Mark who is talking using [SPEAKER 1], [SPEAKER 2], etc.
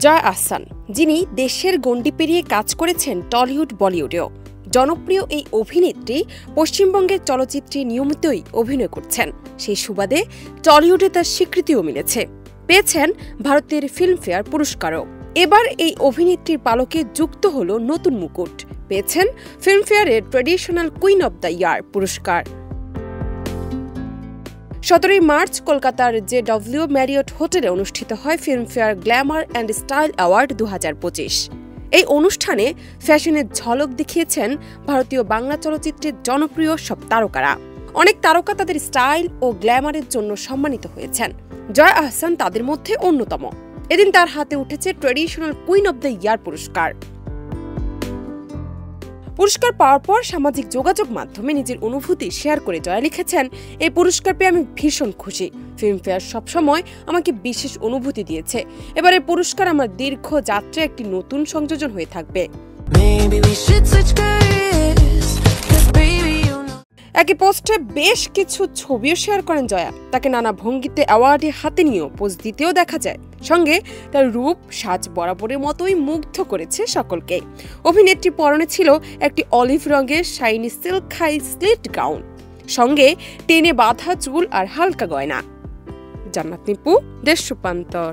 [SPEAKER 1] জয়া আহসান, যিনি দেশের গণ্ডি পেরিয়ে কাজ করেছেন টলিউড বলিউডেও। জনপ্রিয় এই অভিনেত্রী পশ্চিমবঙ্গের চলচ্চিত্রে নিয়মিতই অভিনয় করছেন। সেই সুবাদে টলিউডে তার স্বীকৃতিও মিলেছে, পেয়েছেন ভারতের ফিল্মফেয়ার পুরস্কারও। এবার এই অভিনেত্রীর পালকে যুক্ত হল নতুন মুকুট, পেয়েছেন ফিল্মফেয়ারের traditional queen of the year পুরস্কার। 17 মার্চ কলকাতার JW ম্যারিয়ট হোটেলে অনুষ্ঠিত হয় Filmfare glamour and style award 2025। এই অনুষ্ঠানে ফ্যাশনের ঝলক দেখিয়েছেন ভারতীয় বাংলা চলচ্চিত্রের জনপ্রিয় সব তারকারা। অনেক তারকা তাদের স্টাইল ও গ্ল্যামারের জন্য সম্মানিত হয়েছেন। জয়া আহসান তাদের মধ্যে অন্যতম। এদিন তার হাতে উঠেছে traditional queen of the year পুরস্কার। পুরস্কার পাওয়ার পর সামাজিক যোগাযোগ মাধ্যমে নিজের অনুভূতি শেয়ার করে জয়া লিখেছেন, এই পুরস্কার পেয়ে আমি ভীষণ খুশি। ফিল্মফেয়ার সবসময় আমাকে বিশেষ অনুভূতি দিয়েছে। এবার এই পুরস্কার আমার দীর্ঘ যাত্রায় একটি নতুন সংযোজন হয়ে থাকবে। একই পোস্টে বেশ কিছু ছবিও শেয়ার করেন জয়া। তাকে নানা ভঙ্গিতে অ্যাওয়ার্ডে হাতে নিয়েও পোজ দিতেও দেখা যায়। সঙ্গে তার রূপ সাজ বরাবরের মতোই মুগ্ধ করেছে সকলকে। অভিনেত্রী পরনে ছিল একটি অলিভ রঙের shiny silk high slit gown, সঙ্গে টেনে বাঁধা চুল আর হালকা গয়না। জান্নাত নিপু, দেশ রূপান্তর।